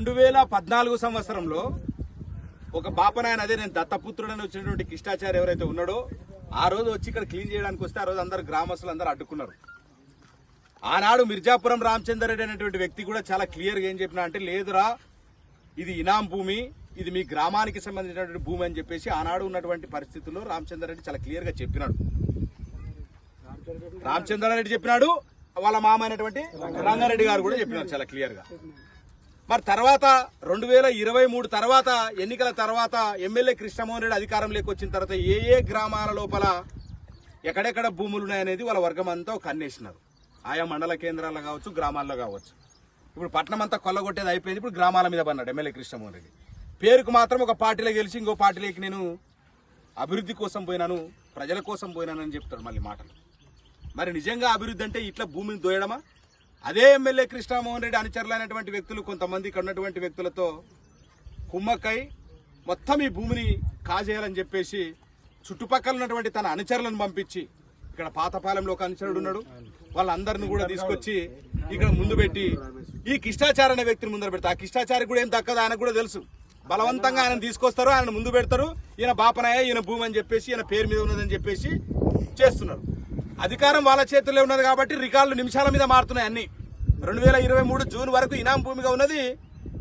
2014 సంవత్సరంలో ఒక బాపనాయన, అదే నేను దత్తపుత్రుడని వచ్చినటువంటి కిష్టాచారి ఎవరైతే ఉన్నాడో ఆ రోజు వచ్చి ఇక్కడ క్లీన్ చేయడానికి వస్తే ఆ రోజు అందరు గ్రామస్తులు అందరూ అడ్డుకున్నారు. ఆనాడు మిర్జాపురం రామచంద్ర రెడ్డి అనేటువంటి వ్యక్తి కూడా చాలా క్లియర్గా ఏం చెప్పినా అంటే, లేదురా ఇది ఇనాం భూమి, ఇది మీ గ్రామానికి సంబంధించినటువంటి భూమి అని చెప్పేసి ఆనాడు ఉన్నటువంటి పరిస్థితుల్లో రామచంద్ర రెడ్డి చాలా క్లియర్గా చెప్పినాడు. రామచంద్రారెడ్డి చెప్పినాడు, వాళ్ళ మామ అయినటువంటి రంగారెడ్డి గారు కూడా చెప్పినారు చాలా క్లియర్గా. మరి తర్వాత 2023 తర్వాత ఎన్నికల తర్వాత ఎమ్మెల్యే కృష్ణమోహన్ రెడ్డి అధికారంలోకి వచ్చిన తర్వాత ఏ గ్రామాల లోపల ఎక్కడెక్కడ భూములు ఉన్నాయనేది వాళ్ళ వర్గం అంతా కన్నేసినారు. ఆయా మండల కేంద్రాల్లో కావచ్చు, గ్రామాల్లో కావచ్చు. ఇప్పుడు పట్నం అంతా కొల్లగొట్టేది అయిపోయింది, ఇప్పుడు గ్రామాల మీద పన్నాడు ఎమ్మెల్యే కృష్ణమోహన్ రెడ్డి. పేరుకు మాత్రం ఒక పార్టీలో గెలిచి ఇంకో పార్టీలోకి నేను అభివృద్ధి కోసం పోయినాను, ప్రజల కోసం పోయినాను అని చెప్తాడు మళ్ళీ మాటలు. మరి నిజంగా అభివృద్ధి అంటే ఇట్లా భూమిని దోయడమా? అదే ఎమ్మెల్యే కృష్ణమోహన్ రెడ్డి అనుచరులైనటువంటి వ్యక్తులు కొంతమంది ఇక్కడ ఉన్నటువంటి వ్యక్తులతో కుమ్మక్కై మొత్తం ఈ భూమిని కాజేయాలని చెప్పేసి చుట్టుపక్కల ఉన్నటువంటి తన అనుచరులను పంపించి, ఇక్కడ పాతపాలెంలో ఒక అనుచరుడు ఉన్నాడు, వాళ్ళందరిని కూడా తీసుకొచ్చి ఇక్కడ ముందు పెట్టి ఈ కిష్టాచారి అనే వ్యక్తిని ముందర పెడతారు. ఆ కిష్టాచారి కూడా ఏం దక్కదు, ఆయనకు కూడా తెలుసు. బలవంతంగా ఆయన తీసుకొస్తారు, ఆయన ముందు పెడతారు. ఈయన బాపనాయ, ఈయన భూమి అని చెప్పేసి, ఈయన పేరు మీద ఉన్నదని చెప్పేసి చేస్తున్నారు. అధికారం వాళ్ళ చేతుల్లో ఉన్నది కాబట్టి రికార్డులు నిమిషాల మీద మారుతున్నాయి అన్ని. 2023 జూన్ వరకు ఇనాం భూమిగా ఉన్నది,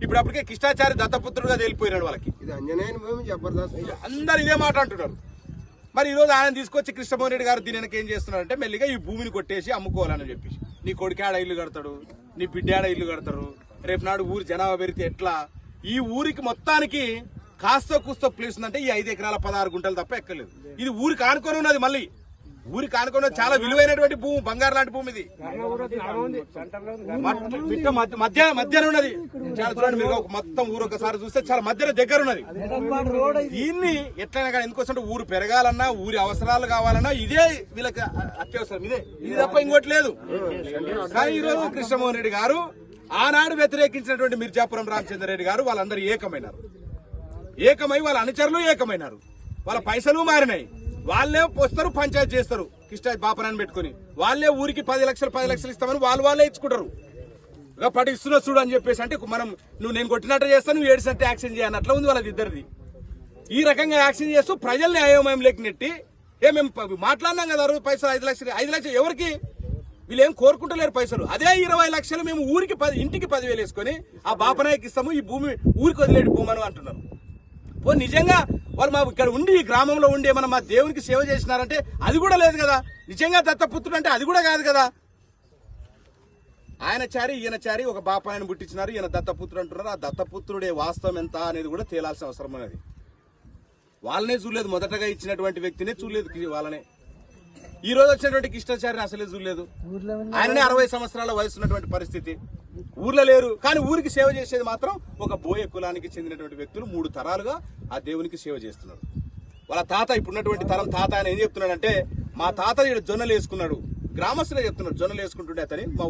ఇప్పుడు అప్పటికే కిష్టాచారి దత్తపుత్రుడుగా తేలిపోయినాడు. వాళ్ళకి అందరు ఇదే మాట అంటున్నారు. మరి ఈరోజు ఆయన తీసుకొచ్చి కృష్ణమోహన్ రెడ్డి గారు దీనికి ఏం చేస్తున్నారంటే, మెల్లిగా ఈ భూమిని కొట్టేసి అమ్ముకోవాలని చెప్పేసి, నీ కొడుకాడ ఇల్లు కడతాడు, నీ బిడ్డాడ ఇల్లు కడతారు, రేపు నాడు ఊరు జనాభా పెరిగితే ఎట్లా? ఈ ఊరికి మొత్తానికి కాస్తో కూస్తో ప్లేస్ ఉందంటే ఈ 5 ఎకరాల 16 గుంటలు తప్ప ఎక్కలేదు. ఇది ఊరికి ఆనుకొని ఉన్నది, మళ్ళీ ఊరికి ఆనుకొని చాలా విలువైనటువంటి భూమి, బంగారు లాంటి భూమి ఇది. మధ్యన ఉన్నది, చాలా చూడండి మీరు, మొత్తం ఊరు ఒకసారి చూస్తే చాలా మధ్యన దగ్గర ఉన్నది. దీన్ని ఎట్లయినా కానీ ఎందుకోసం ఊరు పెరగాలన్నా, ఊరి అవసరాలు కావాలన్నా ఇదే వీళ్ళకి అత్యవసరం, ఇది తప్ప ఇంకోటి లేదు. కానీ ఈ రోజు కృష్ణమోహన్ రెడ్డి గారు ఆనాడు వ్యతిరేకించినటువంటి మిర్జాపురం రామచంద్ర రెడ్డి గారు వాళ్ళందరూ ఏకమైనారు. ఏకమై వాళ్ళ అనుచరులు ఏకమైనారు. వాళ్ళ పైసలు మారినాయి. వాళ్ళే వస్తారు, పంచాయతీ చేస్తారు, కిష్టా బాపనాన్ని పెట్టుకుని. వాళ్ళే ఊరికి 10 లక్షలు ఇస్తామని వాళ్ళే ఇచ్చుకుంటారు. పడి ఇస్తున్నా చూడు అని చెప్పేసి, అంటే మనం నేను కొట్టినట్టు చేస్తాను, నువ్వు ఏడిసినట్టు యాక్షన్ చేయని అట్లా ఉంది వాళ్ళది ఇద్దరిది. ఈ రకంగా యాక్షన్ చేస్తూ ప్రజల్ని అయోమయం లేక నెట్టి, మేము మాట్లాడినాం కదా పైసలు 5 లక్షలు ఎవరికి? వీళ్ళు ఏం కోరుకుంటలేరు పైసలు. అదే 20 లక్షలు మేము ఊరికి ఇంటికి 10,000 వేసుకొని ఆ బాపనాయకి ఇస్తాము, ఈ భూమి ఊరికి వదిలేడు భూమని అంటున్నారు. నిజంగా వాళ్ళు మా ఇక్కడ ఉండి ఈ గ్రామంలో ఉండి ఏమన్నా మా దేవునికి సేవ చేసినారంటే అది కూడా లేదు కదా. నిజంగా దత్తపుత్రుడు అంటే అది కూడా కాదు కదా. ఆయన చారి ఈయన చారి ఒక బాపాయను పుట్టించినారు, ఈయన దత్తపుత్రుడు అంటున్నారు. ఆ దత్తపుత్రుడే వాస్తవం ఎంత అనేది కూడా తేలాల్సిన అవసరం అనేది. వాళ్ళనే చూడలేదు, మొదటగా ఇచ్చినటువంటి వ్యక్తినే చూడలేదు వాళ్ళనే. ఈ రోజు వచ్చినటువంటి కిష్టాచారిని అసలే చూడలేదు. ఆయననే 60 సంవత్సరాల వయసు ఉన్నటువంటి పరిస్థితి. ఊర్లో లేరు, కానీ ఊరికి సేవ చేసేది మాత్రం ఒక బోయ కులానికి చెందినటువంటి వ్యక్తులు 3 తరాలుగా ఆ దేవునికి సేవ చేస్తున్నారు. వాళ్ళ తాత, ఇప్పుడున్నటువంటి తరం తాత ఆయన ఏం చెప్తున్నాడంటే, మా తాత ఇక్కడ జొన్నలు వేసుకున్నాడు, గ్రామస్తులే చెప్తున్నాడు, జొన్నలు వేసుకుంటుండే అతని మా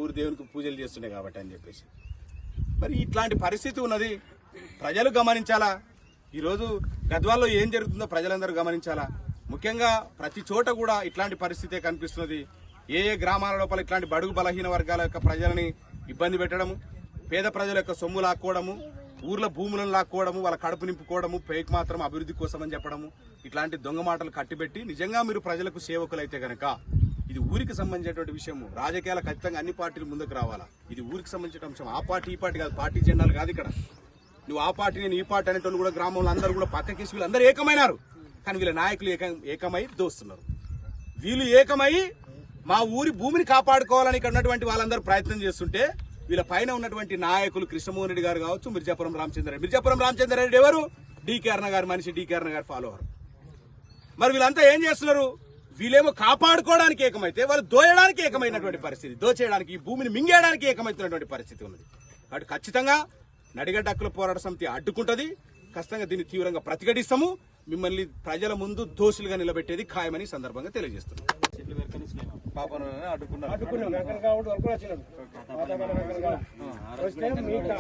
ఊరి దేవునికి పూజలు చేస్తుండే కాబట్టి అని చెప్పేసి. మరి ఇట్లాంటి పరిస్థితి ఉన్నది, ప్రజలు గమనించాలా. ఈరోజు గద్వాల్లో ఏం జరుగుతుందో ప్రజలందరూ గమనించాలా. ముఖ్యంగా ప్రతి చోట కూడా ఇట్లాంటి పరిస్థితే కనిపిస్తున్నది. ఏ గ్రామాల లోపల ఇట్లాంటి బడుగు బలహీన వర్గాల యొక్క ప్రజలని ఇబ్బంది పెట్టడము, పేద ప్రజల యొక్క సొమ్ము లాక్కోవడము, ఊర్లో భూములను లాక్కోవడము, వాళ్ళ కడుపు నింపుకోవడము, పేక్ మాత్రం అభివృద్ధి కోసం అని చెప్పడము, ఇట్లాంటి దొంగ మాటలు కట్టిపెట్టి నిజంగా మీరు ప్రజలకు సేవకులైతే గనక ఇది ఊరికి సంబంధించినటువంటి విషయము. రాజకీయాలు ఖచ్చితంగా అన్ని పార్టీలు ముందుకు రావాలా. ఇది ఊరికి సంబంధించిన అంశం. ఆ పార్టీ ఈ పార్టీ కాదు, పార్టీ జెండాలు కాదు ఇక్కడ. నువ్వు ఆ పార్టీ నేను ఈ పార్టీ అనేటోళ్ళు కూడా గ్రామంలో అందరూ కూడా పక్కకేసి వీళ్ళందరూ ఏకమైనారు. కానీ వీళ్ళ నాయకులు ఏకమై దోస్తున్నారు. వీళ్ళు ఏకమై మా ఊరి భూమిని కాపాడుకోవాలని ఇక్కడ ఉన్నటువంటి వాళ్ళందరూ ప్రయత్నం చేస్తుంటే, వీళ్ళ పైన ఉన్నటువంటి నాయకులు కృష్ణమోహన్ రెడ్డి గారు కావచ్చు, మిర్జాపురం రామచంద్ర రెడ్డి ఎవరు? డీకే అరుణ గారి మనిషి, డీకే అరుణ గారి ఫాలోవర్. మరి వీళ్ళంతా ఏం చేస్తున్నారు? వీళ్ళేమో కాపాడుకోవడానికి ఏకమైతే వాళ్ళు దోయడానికి ఏకమైనటువంటి పరిస్థితి, దోచేయడానికి, ఈ భూమిని మింగేయడానికి ఏకమవుతున్నటువంటి పరిస్థితి ఉన్నది. కాబట్టి ఖచ్చితంగా నడిగడ్డ హక్కుల పోరాట సమితి అడ్డుకుంటది. ఖచ్చితంగా దీన్ని తీవ్రంగా ప్రతిఘటిస్తాము. మిమ్మల్ని ప్రజల ముందు దోషులుగా నిలబెట్టేది ఖాయమని సందర్భంగా తెలియజేస్తున్నాం.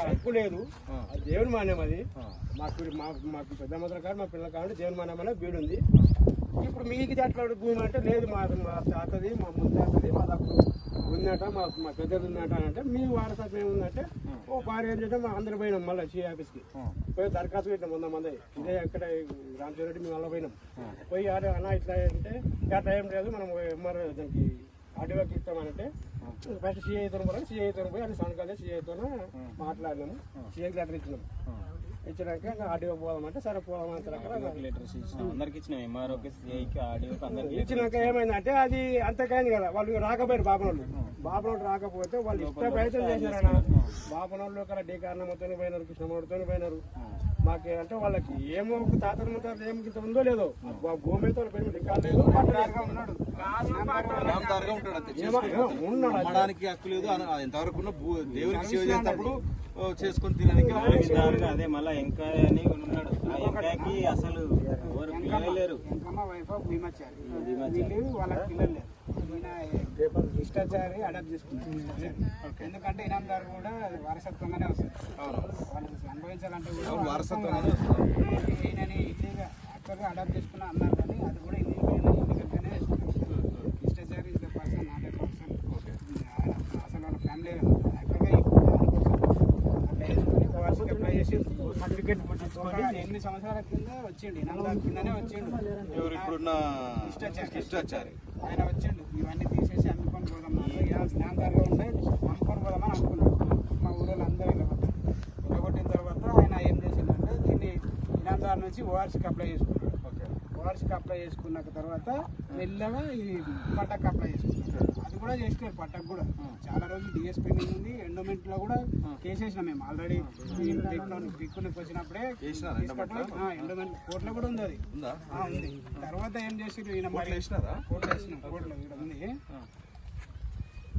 హక్కు లేదు, దేవుని మాన్యం అది. మాకు పెద్ద మాత్రం కాదు, మా పిల్లల కాబట్టి దేవుని మాన్యం అనే బీడు ఉంది. ఇప్పుడు మీకు అట్లా భూమి అంటే లేదు మా తాతది మా ముత్తాతది మా తప్పుడు ఉందట మా పెద్దది ఉందట అంటే మీ వారసత్వం ఏముందంటే ఓ భార్య ఏం చేద్దాం అందరు పోయినాం మళ్ళీ సి ఆఫీస్కి పోయి దరఖాస్తు పెట్టినాం 100 మంది ఇదే ఎక్కడ రామచంద్రెడ్డి మేము మళ్ళీ పోయినాం పోయి అన్న ఇట్లా అంటే అట్లా ఏం లేదు మనం ఎంఆర్ దానికి ఆర్టీఓకి ఇస్తామనంటే ఫస్ట్ సిఐతో పోయి సిఐతో పోయి అది సంతకాలే సిఐతో మాట్లాడినాము సిఐకి లెటర్ ఇచ్చినాము ఇచ్చినాక ఆర్టీఓ పోదామంటే సరే పోదామంటే లెటర్స్ అందరికి ఇచ్చినాం ఎంఆర్ఓకి సిఐకి ఆర్డీఓకి అందరికి ఇచ్చినాక ఏమైందంటే అది అంతకైంది కదా వాళ్ళు రాకపోయారు బాపనోళ్ళు రాకపోతే వాళ్ళు ఇష్ట ప్రయత్నం చేశారన్న బాపనోళ్ళు ఇక్కడ డి కారణంతో పోయినారు కృష్ణమూడితో పోయినారు మాకు అంటే వాళ్ళకి ఏమో ఒక తాతలు ముతారు ఏమి ఇంత ఉందో లేదో భూమి అయితే వాళ్ళ రికార్డు లేదు ఉన్నాడు అమ్మడానికి హక్కు లేదు ఎంతవరకు దేవుడికి సేవ చేసినప్పుడు చేసుకొని తినడానికి అదే మళ్ళీ ఎంకాయ అని ఉన్నాడు ఆ ఎంకాయకి అసలు ఎవరు పిల్లలే లేరు వైఫ్ భీమాచారి వాళ్ళకి పిల్లలు లేరు ఇష్టాచారి అడాప్ట్ చేసుకుంటారు ఎందుకంటే ఇనామదారు కూడా వారసత్వంగానే వస్తుంది వాళ్ళు అనుభవించాలంటే కూడా వారసత్వంగానే ఈయనని ఇల్లీగా యాక్చువల్గా అడాప్ట్ చేసుకున్నా అన్నారు కానీ అది కూడా ఇల్లీగానే వేసుకున్నారు ఇష్టాచారి is the person not a person అసలు వాళ్ళ ఫ్యామిలీ యాక్చువల్గా అప్లై చేసి సర్టిఫికేట్ పుట్టించుకొని 8 సంవత్సరాల కింద వచ్చిండు ఇనామదారు కిందనే వచ్చిండు ఇప్పుడున్న ఇష్టాచారి ఆయన వచ్చిండు ఇవన్నీ తీసేసి అమ్ముకొని పోదాం జ్ఞానదారుగా ఉంటే అమ్ముకొని పోదామని అనుకున్నాడు మా ఊళ్ళో అందరూ వెళ్ళగొట్టిన తర్వాత ఆయన ఏం చేసిందంటే దీన్ని జ్ఞానదారు నుంచి ఓఆర్సీకి అప్లై చేసుకున్నాడు ఓఆర్సీకి అప్లై చేసుకున్న తర్వాత మెల్లగా ఈ పట్టకు అప్లై చేసుకున్నాడు అది కూడా చేసినారు పట్టకు కూడా చాలా రోజులు డిఎస్ పెండింగ్ ఉంది ఎండోమెంట్లో కూడా కేసు వేసినాం మేము ఆల్రెడీ దిక్కునికి వచ్చినప్పుడే ఎండోమెంట్ కోర్టులో కూడా ఉంది అది ఉంది తర్వాత ఏం చేసారు ఈయన కోర్టులో వేసినాం కోర్టులో ఇక్కడ ఉంది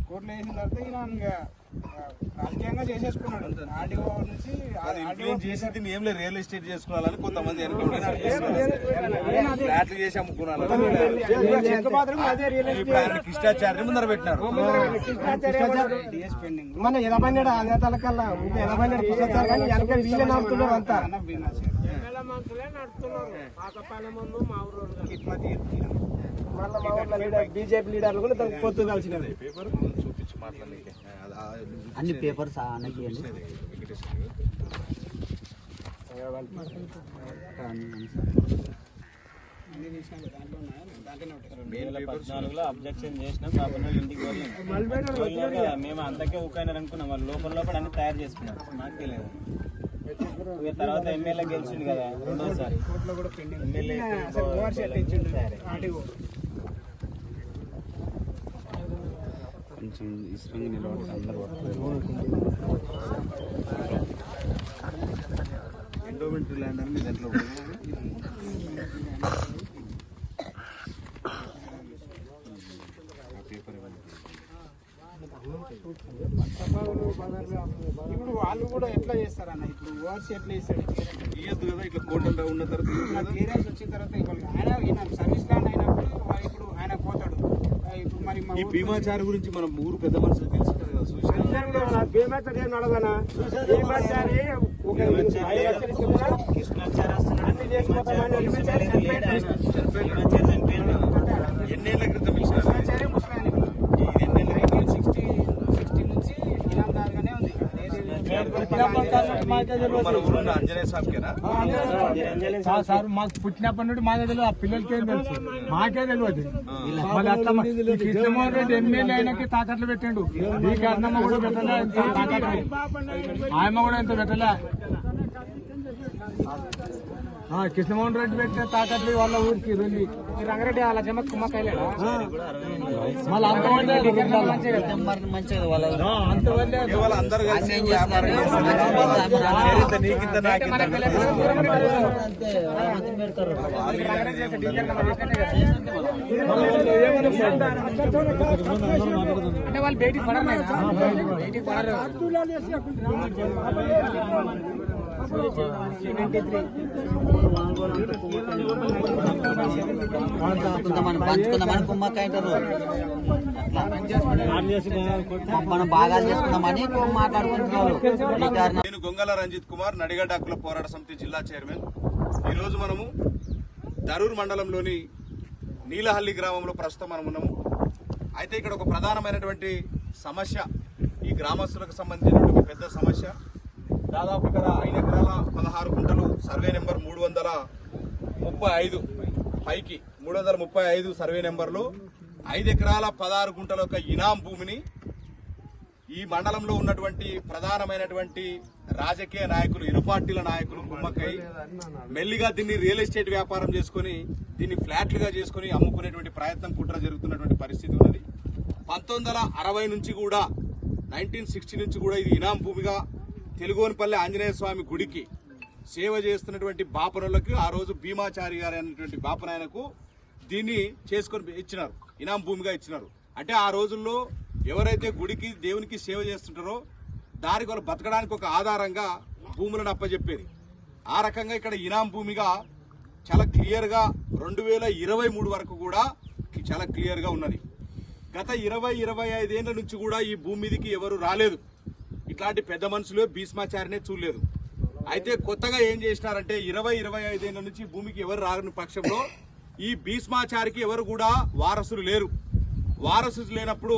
కోర్టులో వేసిన తర్వాత ఈయన ఇంకా రాజకీయంగా చేసేసుకున్నాడు ఆర్డీఓ నుంచి చేసేది ఏం లేదు రియల్ ఎస్టేట్ చేసుకోవాలని కొంతమంది ఫ్లాట్లు చేసి అమ్ముకున్నారు ఇష్టాచార్యం ముందర పెట్టినారు మన 80 తలకల్లా 80 కృష్ణాచారి కానీ వెనక వీళ్ళే నడుపుతున్నారు అంతా బీజేపీ లీడర్లు కూడా పొత్తు కలిసినది చూపించి మాట్లాడలేక అన్ని పేపర్స్ అన్నకి అబ్జెక్షన్ చేసినాం కాబట్టి ఇంటికి వెళ్ళాం మేము అంతకే ఊకైనారు అనుకున్నాం వాళ్ళు లోపల అన్ని తయారు చేసుకున్నారు నాకు తెలియదు తర్వాత ఎమ్మెల్యే గెలిచింది కదా రెండోసారి ఎమ్మెల్యే కొంచెం ఇష్టంగా నిలబడి అందరూ ఎండోమెంటరీ ల్యాండ్ అని దాంట్లో ఇప్పుడు వాళ్ళు కూడా ఎట్లా చేస్తారన్న ఇప్పుడు ఓవర్సీ ఎట్లా చేస్తాడు ఇయ్యద్దు కదా ఇట్లా కోట ఉన్న తర్వాత ఏరియాస్ వచ్చిన తర్వాత ఆయన సర్వీస్ ల్యాండ్ అయినప్పుడు ఇప్పుడు ఆయన పోతాడు ఇప్పుడు మరి ఈ భీమాచారి గురించి మనం ఊరు పెద్ద మనుషులు తెలుసు కదా భీమాచారి ఏం నడదనా భీమాచారి ఎన్నేళ్ల క్రితం పిలిచినారు అంజనేయ సార్ మాకు పుట్టినప్పటి నుండి మాకే తెలియదు ఆ పిల్లలకి ఏం తెలుసు మాకే తెలియదు మళ్ళీ అట్లా కృష్ణమోహన్ రెడ్డి ఎమ్మెల్యే ఆయనకి తాకట్లు పెట్టిండు ఈ కారణమ్మ కూడా పెట్టలే తాకట్లు ఆయమ్మ కూడా ఎంత పెట్టలే కృష్ణమోహన్ రెడ్డి పెట్టిన తాకట్లు వాళ్ళ ఊరికి వెళ్ళి రంగారెడ్డి అలా జమ కుమ్మకాయలే మళ్ళీ అంతమంది అందరూ అంటే వాళ్ళు బయటికి బయటికి కొంతమంది పంచుకుందామని కుమ్మకాయంటారు మనం బాగా చేసుకుందామని మాట్లాడుకుంటున్నారు. నేను గొంగల రంజిత్ కుమార్ నడిగడ్డ హక్కుల పోరాట సమితి జిల్లా చైర్మన్. ఈరోజు మనము దరూర్ మండలంలోని నీలహల్లి గ్రామంలో ప్రస్తుతం మనం ఉన్నాము. అయితే ఇక్కడ ఒక ప్రధానమైనటువంటి సమస్య, ఈ గ్రామస్తులకు సంబంధించినటువంటి పెద్ద సమస్య. దాదాపు ఇక్కడ 5 ఎకరాల 16 గుంటలు సర్వే నెంబర్ 335 పైకి 335 సర్వే నెంబర్లో 5 ఎకరాల 16 గుంటల ఒక ఇనాం భూమిని ఈ మండలంలో ఉన్నటువంటి ప్రధానమైనటువంటి రాజకీయ నాయకులు, ఇరు పార్టీల నాయకులు కుమ్మక్కై మెల్లిగా దీన్ని రియల్ ఎస్టేట్ వ్యాపారం చేసుకుని దీన్ని ఫ్లాట్లుగా చేసుకుని అమ్ముకునేటువంటి ప్రయత్నం కుట్ర జరుగుతున్నటువంటి పరిస్థితి ఉన్నది. 1960 నుంచి కూడా 1960 నుంచి కూడా ఇది ఇనాం భూమిగా తెలుగోనిపల్లి ఆంజనేయ స్వామి గుడికి సేవ చేస్తున్నటువంటి బాపనులకు ఆ రోజు భీమాచారి గారు అనేటువంటి బాపనాయనకు దీన్ని చేసుకొని ఇచ్చినారు, ఇనాం భూమిగా ఇచ్చినారు. అంటే ఆ రోజుల్లో ఎవరైతే గుడికి దేవునికి సేవ చేస్తుంటారో దానికి వాళ్ళు బతకడానికి ఒక ఆధారంగా భూములను అప్పచెప్పేది. ఆ రకంగా ఇక్కడ ఇనాం భూమిగా చాలా క్లియర్గా 2023 వరకు కూడా చాలా క్లియర్గా ఉన్నది. గత 20-25 ఏళ్ల నుంచి కూడా ఈ భూమి మీదకి ఎవరు రాలేదు, ఇట్లాంటి పెద్ద మనుషులు భీష్మాచారినే చూడలేదు. అయితే కొత్తగా ఏం చేసినారంటే 20-25 ఏళ్ల నుంచి భూమికి ఎవరు రాని పక్షంలో ఈ భీష్మాచారికి ఎవరు కూడా వారసులు లేరు. వారసులు లేనప్పుడు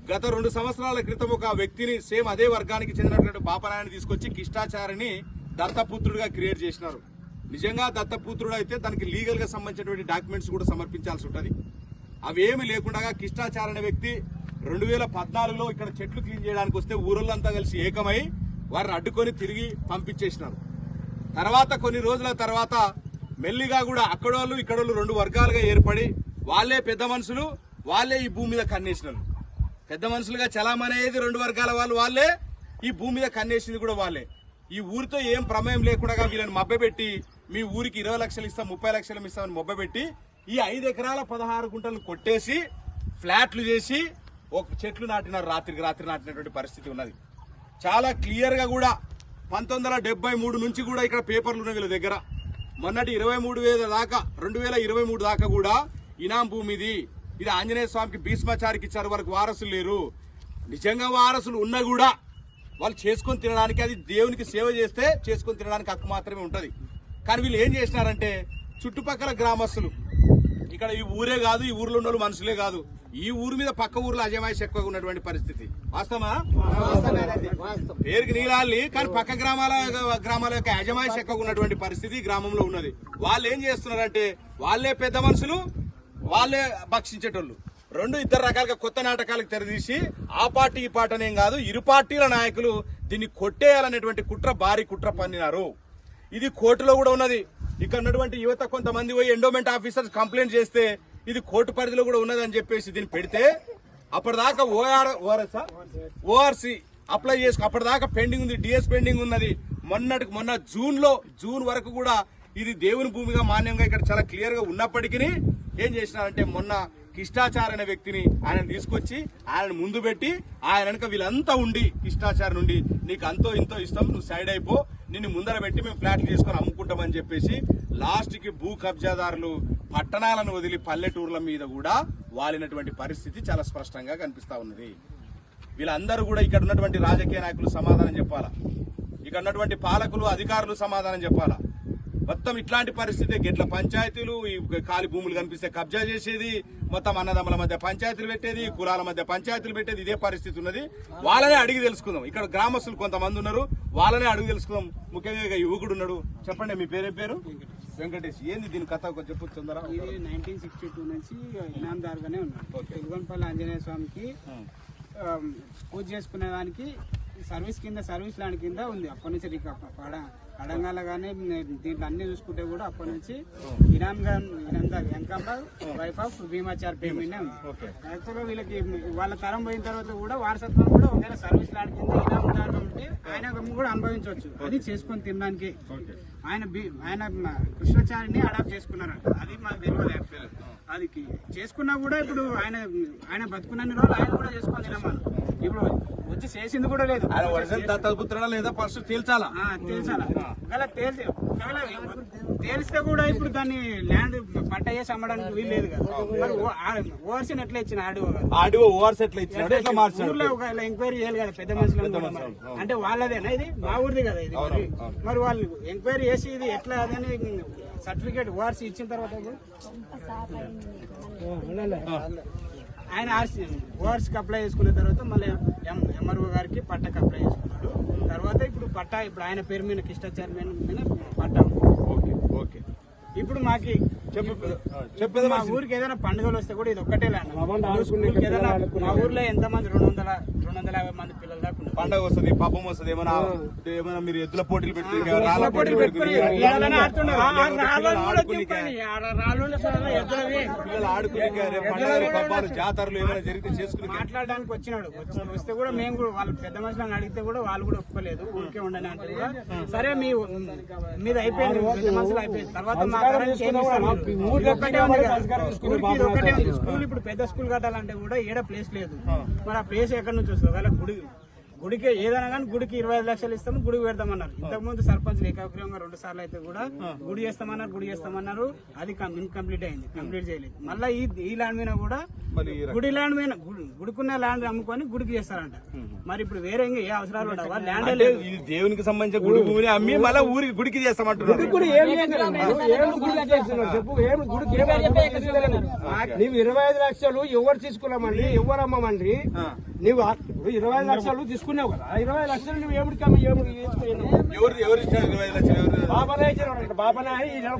గత 2 సంవత్సరాల క్రితం ఒక వ్యక్తిని సేమ్ అదే వర్గానికి చెందినటువంటి బాపనాయని తీసుకొచ్చి కిష్టాచారిని దత్తపుత్రుడిగా క్రియేట్ చేసినారు. నిజంగా దత్తపుత్రుడు అయితే దానికి లీగల్ గా సంబంధించినటువంటి డాక్యుమెంట్స్ కూడా సమర్పించాల్సి ఉంటుంది. అవేమి లేకుండా కిష్టాచారి అనే వ్యక్తి 2014లో ఇక్కడ చెట్లు క్లీన్ చేయడానికి వస్తే ఊరోళ్ళంతా కలిసి ఏకమై వారిని అడ్డుకొని తిరిగి పంపించేసినారు. తర్వాత కొన్ని రోజుల తర్వాత మెల్లిగా కూడా అక్కడోళ్ళు ఇక్కడోళ్ళు 2 వర్గాలుగా ఏర్పడి వాళ్ళే పెద్ద మనుషులు, వాళ్ళే ఈ భూమి మీద కన్నేసినారు. పెద్ద మనుషులుగా చలామనేది 2 వర్గాల వాళ్ళే, ఈ భూమి మీద కన్నేసింది కూడా వాళ్ళే. ఈ ఊరితో ఏం ప్రమేయం లేకుండా వీళ్ళని మభ్యపెట్టి మీ ఊరికి 20 లక్షలు ఇస్తాం 30 లక్షలు ఇస్తామని మభ్యపెట్టి ఈ 5 ఎకరాల 16 గుంటలను కొట్టేసి ఫ్లాట్లు చేసి ఒక చెట్లు నాటినారు. రాత్రికి రాత్రి నాటినటువంటి పరిస్థితి ఉన్నది. చాలా క్లియర్ గా కూడా 1973 నుంచి కూడా ఇక్కడ పేపర్లు ఉన్నాయి వీళ్ళ దగ్గర. మొన్నటి 23,000 దాకా 2023 దాకా కూడా ఇనాం భూమి ఇది ఆంజనేయ స్వామికి భీష్మాచారికి ఇచ్చారు, వారికి వారసులు లేరు. నిజంగా వారసులు ఉన్నా కూడా వాళ్ళు చేసుకొని తినడానికి, అది దేవునికి సేవ చేస్తే చేసుకొని తినడానికి హక్కు మాత్రమే ఉంటది. కానీ వీళ్ళు ఏం చేసినారంటే చుట్టుపక్కల గ్రామస్తులు, ఇక్కడ ఈ ఊరే కాదు, ఈ ఊర్లో ఉన్న మనుషులే కాదు, ఈ ఊరు మీద పక్క ఊర్లో అజమాయిషి ఎక్కువగా ఉన్నటువంటి పరిస్థితి. వాస్తవమా? పేరుకి నీలాలి, కానీ పక్క గ్రామాల యొక్క అజమాయిషి ఎక్కువగా ఉన్నటువంటి పరిస్థితి గ్రామంలో ఉన్నది. వాళ్ళు ఏం చేస్తున్నారంటే వాళ్ళే పెద్ద మనుషులు, వాళ్ళే భక్షించేటోళ్ళు. 2 రకాలుగా కొత్త నాటకాలకు తెరదీసి ఆ పార్టీ ఈ పార్టీ అనేం కాదు, ఇరు పార్టీల నాయకులు దీన్ని కొట్టేయాలనేటువంటి భారీ కుట్ర పన్నినారు. ఇది కోర్టులో కూడా ఉన్నది. ఇక్కడ ఉన్నటువంటి యువత కొంతమంది పోయి ఎండోమెంట్ ఆఫీసర్స్ కంప్లైంట్ చేస్తే ఇది కోర్టు పరిధిలో కూడా ఉన్నదని చెప్పేసి దీన్ని పెడితే అప్పటిదాకా ఓఆర్సీ అప్లై చేసుకో, అప్పటిదాకా పెండింగ్ ఉంది, డిఎస్ పెండింగ్ ఉన్నది. మొన్న జూన్ వరకు కూడా ఇది దేవుని భూమిగా మాన్యంగా ఇక్కడ చాలా క్లియర్ గా ఉన్నప్పటికీ ఏం చేసినారంటే మొన్న కిష్టాచారి అనే వ్యక్తిని ఆయన తీసుకొచ్చి ఆయన ముందు పెట్టి ఆయన వెనక వీళ్ళంతా ఉండి కిష్టాచారి నుండి నీకు అంతో ఇంతో ఇస్తాం, నువ్వు సైడ్ అయిపో, నిన్ను ముందర పెట్టి మేము ఫ్లాట్లు చేసుకొని అమ్ముకుంటామని చెప్పేసి లాస్ట్ కి భూ కబ్జాదారులు పట్టణాలను వదిలి పల్లెటూర్ల మీద కూడా వాలినటువంటి పరిస్థితి చాలా స్పష్టంగా కనిపిస్తా ఉన్నది. వీళ్ళందరూ కూడా ఇక్కడ ఉన్నటువంటి రాజకీయ నాయకులు సమాధానం చెప్పాలా, ఇక్కడ ఉన్నటువంటి పాలకులు అధికారులు సమాధానం చెప్పాలా. మొత్తం ఇట్లాంటి పరిస్థితి, గిట్ల పంచాయతీలు, ఈ ఖాళీ భూములు కనిపిస్తే కబ్జా చేసేది, మొత్తం అన్నదమ్ముల మధ్య పంచాయతీలు పెట్టేది, కులాల మధ్య పంచాయతీలు పెట్టేది, ఇదే పరిస్థితి ఉన్నది. వాళ్ళనే అడిగి తెలుసుకుందాం. ఇక్కడ గ్రామస్తులు కొంతమంది ఉన్నారు, వాళ్ళనే అడిగి తెలుసుకుందాం. ముఖ్యంగా యువకుడు ఉన్నాడు, చెప్పండి మీ పేరేం పేరు? వెంకటేష్. ఏంది దీని కథ చెప్పు తొందర. ఇది 1962 నుంచి ఇనాందారుగానే ఉన్నాడు. తెలుగొనపల్లి ఆంజనేయ స్వామికి పూజ చేసుకునే దానికి సర్వీస్ ల్యాండ్ కింద ఉంది. అప్పటి నుంచి కడంగాల కానీ దీంట్లో అన్ని చూసుకుంటే కూడా అప్పటి నుంచి Inamdar Venkamma wife of భీమాచారి payment ఉంది. యాక్చువల్గా వీళ్ళకి వాళ్ళ తరం పోయిన తర్వాత కూడా వారసత్వం కూడా ఒకవేళ సర్వీస్ ల్యాండ్ కింద ఇనాందార్ ఉంటే ఆయన కూడా అనుభవించవచ్చు. అది చేసుకొని తినడానికి ఆయన కృష్ణచారిని అడాప్ట్ చేసుకున్నారు. అది మాకు తెలియదు. యాక్చువల్ అది చేసుకున్నా కూడా ఇప్పుడు ఆయన బతుకున్న రోజులు ఆయన కూడా చేసుకొని తినమని ఇప్పుడు వచ్చి చేసింది కూడా లేదు. ఆయన ఒరిజినల్ దత్తపుత్రుడా లేదా ఫస్ట్ తేల్చాలా. తేల్చాలా? ఒకవేళ తేలిస్తే కూడా ఇప్పుడు దాన్ని ల్యాండ్ పట్ట చేసి అమ్మడానికి వీలు లేదు కదా. మరి ఓవర్సీని ఎట్లా ఇచ్చిన ఆడియో ఓవర్స్ ఎట్లా ఇచ్చినాడు, ఎట్లా మార్చాడు? ఊర్లో ఒకవేళ ఎంక్వైరీ చేయాలి కదా పెద్ద మనుషులు అంటే వాళ్ళదేనా ఇది మా ఊరిది కదా ఇది. మరి వాళ్ళు ఎంక్వైరీ చేసి ఇది ఎట్లా అదని సర్టిఫికేట్ ఓఆర్సీ ఇచ్చిన తర్వాత ఆయన ఓఆర్సీకి అప్లై చేసుకున్న తర్వాత మళ్ళీ ఎంఆర్ఓ గారికి పట్టకు అప్లై చేసుకున్నాడు. తర్వాత ఇప్పుడు పట్టా ఇప్పుడు ఆయన పేరు మీద కిష్టాచారి మీద పట్టా. ఓకే ఇప్పుడు మాకి చెప్పేది మా ఊరికి ఏదైనా పండుగలు వస్తే కూడా ఇది ఒక్కటే ల్యాండ్. ఏదైనా మా ఊర్లో ఎంతమంది 250 మంది పిల్లలు దాకా ఉన్నారు. పండగ వస్తుంది, పాపం వస్తుంది, ఏమైనా మీరు ఎద్దుల పోటీలు పెట్టి రాళ్ళ పోటీలు పెట్టుకుని పిల్లలు ఆడుకునే పబ్బాలు జాతరలు ఏమైనా జరిగితే చేసుకుని మాట్లాడడానికి వచ్చినాడు. వస్తే కూడా మేము కూడా వాళ్ళు పెద్ద మనుషులను అడిగితే కూడా వాళ్ళు కూడా ఒప్పుకోలేదు, ఊరికే ఉండని అంటే కూడా సరే మీద అయిపోయింది, పెద్ద మనుషులు అయిపోయింది. తర్వాత మా స్కూల్ ఇప్పుడు పెద్ద స్కూల్ కట్టాలంటే కూడా ఏడ ప్లేస్ లేదు. మరి ఆ ప్లేస్ ఎక్కడి నుంచి వస్తుంది? ఒకవేళ గుడికి ఏదైనా కానీ గుడికి 25 లక్షలు ఇస్తాము, గుడికి పెడతామన్నారు. ఇంతకు ముందు సర్పంచ్ ఏకాగ్రీయంగా 2 సార్లు అయితే కూడా గుడి చేస్తామన్నారు. అది ఇన్కంప్లీట్ అయింది, కంప్లీట్ చేయలేదు. మళ్ళీ ఈ ల్యాండ్ మీద కూడా గుడి ల్యాండ్ మీద గుడికున్న ల్యాండ్ అమ్ముకొని గుడికి చేస్తారంట. మరి ఇప్పుడు వేరే ఏ అవసరాలు ఉండవా? ల్యాండ్ లేదు, దేవునికి సంబంధించిన గుడి భూమిని అమ్మి మళ్ళీ ఊరికి గుడికి చేస్తామంటున్నారు. నీవు 25 లక్షలు ఎవరు తీసుకున్నామండి, ఎవరు అమ్మమండి? నువ్వు 25 లక్షలు తీసుకున్నావు కదా, 20 లక్షలు నువ్వు ఎవరికి ఎవరు ఇచ్చారు 25 లక్షలు? బాబానే ఇచ్చారు. బాబానే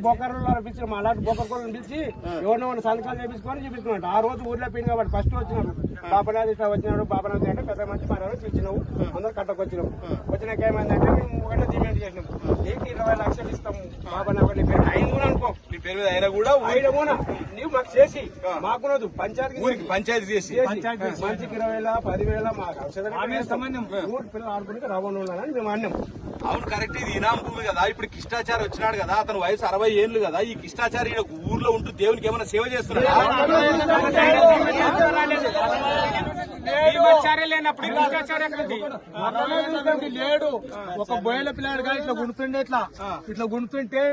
బొక్కర్లు పిలిచి మా అలాంటి బొక్కర్లను పిలిచి ఎవరినో సంతకాలు చేపించుకొని చూపించుకున్నాడు. ఆ రోజు ఊర్లో పోయింది కాబట్టి ఫస్ట్ వచ్చినాడు బాబానాథ్ ఇట్లా వచ్చినాడు. బాబానాథ్ అంటే పెద్ద మంచి మన పిలిచినావు, అందరూ కట్టకొచ్చినావు. వచ్చినాక ఏమైందంటే మేము ఒకటే డిమాండ్ చేసినాం, నీకు 20 లక్షలు ఇస్తాము. బాబానాథ్ నీ పేరు ఆయన కూడా అనుకో, నీ పేరు మీద అయినా కూడా నువ్వు మాకు చేసి మాకున్నది పంచాయతీ చేసి మంచికి 20,000 10,000 మాకు సంబంధం ఊరు పిల్లలు ఆడుకుంటే రావడం అని మేము అన్నాం. అవును కరెక్ట్, ఇది ఇనాం భూమి కదా. ఇప్పుడు కిష్టాచారి వచ్చినాడు కదా, అతను వయసు 60 ఏళ్ళు కదా. ఈ కిష్టాచారి ఊర్లో ఉంటూ దేవునికి ఏమైనా సేవ చేస్తున్నాడు? లేడు. ఒక బోయల పిల్లాడు కానీ ఇట్లా గుంటుండే, ఇట్లా గుంటుంటే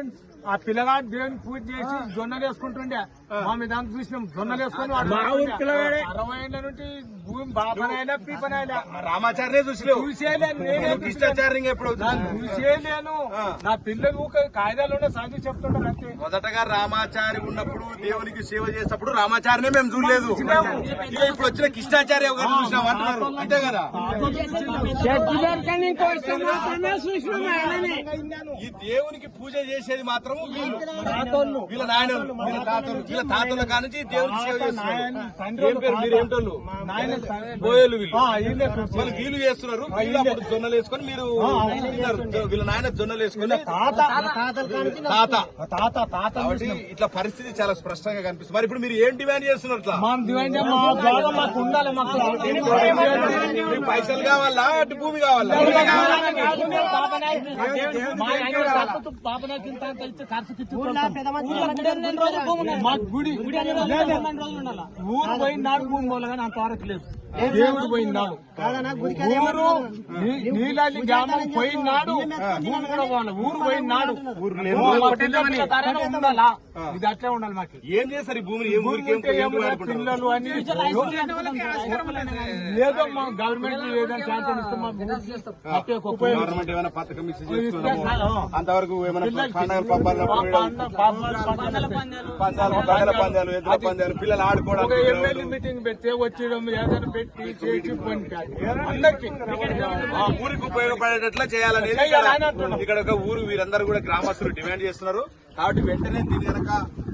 ఆ పిల్లగాడు దేవుని పూజ చేసి జొన్నలు వేసుకుంటుండే. మా మీద చూసినాం, జొన్నలు వేసుకొని 60 ఏళ్ళ నుండి భూమి బాపనైనా పీపనైనా రామాచార్య చూసేలేను. నా పిల్లలు కాయిదాలు చదివి చెప్తుంటారు అంతే. మొదటగా రామాచారి ఉన్నప్పుడు దేవునికి సేవ చేసినప్పుడు రామాచారినే మేము చూడలేదు. ఇప్పుడు వచ్చిన కిష్టాచార్య చూసినాం అంటున్నారు, అంతే కదా? ఈ దేవునికి పూజ చేసేది మాత్రం వీళ్ళ నాయనలు, వీళ్ళ తాతల కానుంచి దేవునికి సేవ చేస్తున్నారు. మీరేంటోళ్ళు బోయలు వీళ్ళు వీళ్ళు చేస్తున్నారు. అప్పుడు జొన్నలు వేసుకొని మీరు వీళ్ళ నాయన జొన్నలు వేసుకొని తాత ఇట్లా పరిస్థితి చాలా స్పష్టంగా కనిపిస్తుంది. మరి ఇప్పుడు మీరు ఏం డిమాండ్ చేస్తున్నారు? పైసలు కావాలా, అటు భూమి కావాలా? గుడి ఊరు పోయినాడు భూమి పోలేగాని అంతవరకు లేదు. దేవుడు పోయినాడు, నీళ్ళని గ్రామం పోయినాడు, భూమి కూడా పోవాలి. ఊరు పోయినాడు, ఉండాలా? ఇది అట్లే ఉండాలి. మాకు ఏం చేస్తారు ఈ భూమిని? పిల్లలు అని లేదో మా గవర్నమెంట్ ఏదైనా శాంతం ఇస్తే గవర్నమెంట్ ఏమైనా పథకం అంతవరకు ఏమైనా పందాలు, ఎద్దుల పందాలు, పిల్లలు ఆడుకోవడానికి ఎమ్మెల్యే మీటింగ్ పెడితే వచ్చేయడం ఏదైనా పెట్టి చేసి అందరికి ఊరికి ఉపయోగపడేటట్లా చేయాలనేది ఇక్కడ ఒక ఊరు వీరందరూ కూడా గ్రామస్తులు డిమాండ్ చేస్తున్నారు. కాబట్టి వెంటనే దీని కనుక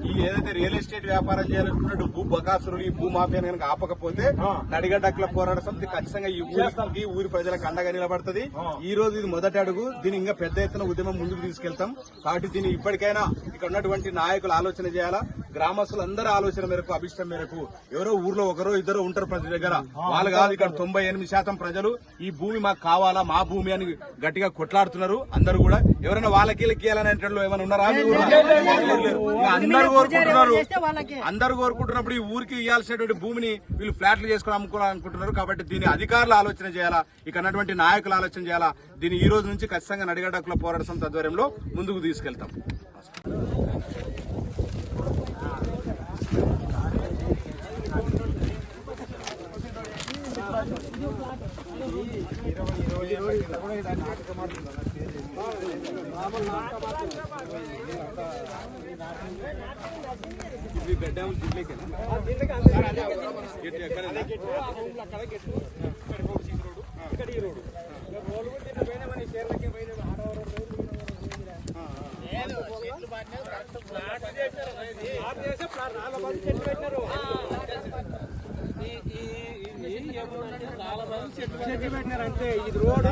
ఈ ఏదైతే రియల్ ఎస్టేట్ వ్యాపారం చేయాలనుకున్నట్టు భూ బకాసురులు, ఈ భూ మాఫియాను కనుక ఆపకపోతే నడిగడ్డకుల పోరాట సమితి ఖచ్చితంగా ఈ ఊరి ప్రజలకు అండగా నిలబడుతుంది. ఈ రోజు ఇది మొదటి అడుగు. దీన్ని ఇంకా పెద్ద ఎత్తున ఉద్యమం ముందుకు తీసుకెళ్తాం. కాబట్టి దీన్ని ఇప్పటికైనా ఇక్కడ ఉన్నటువంటి నాయకులు ఆలోచన చేయాలా. గ్రామస్తులందరూ ఆలోచన మేరకు అభిష్టం మేరకు ఎవరో ఊర్లో ఒకరో ఇద్దరు ఉంటారు ప్రతి దగ్గర, వాళ్ళు కాదు. ఇక్కడ 98% ప్రజలు ఈ భూమి మాకు కావాలా, మా భూమి అని గట్టిగా కొట్లాడుతున్నారు. అందరూ కూడా ఎవరైనా వాళ్ళకి ఇవ్వాలనేటట్లు ఏమైనా ఉన్నారా? అందరూ కోరుకుంటున్నారు. అందరూ కోరుకుంటున్నప్పుడు ఈ ఊరికి ఇవ్వాల్సినటువంటి భూమిని వీళ్ళు ఫ్లాట్లు చేసుకుని అమ్ముకోవాలనుకుంటున్నారు. కాబట్టి దీని అధికారులు ఆలోచన చేయాలా, ఇక్కడ ఉన్నటువంటి నాయకులు ఆలోచన చేయాలా. దీన్ని ఈ రోజు నుంచి ఖచ్చితంగా నడిగడ్డ హక్కుల పోరాట సమితి ఆధ్వర్యంలో ముందుకు తీసుకెళ్తాం. చెట్లు పెట్టినారంటే ఇది రోడ్డు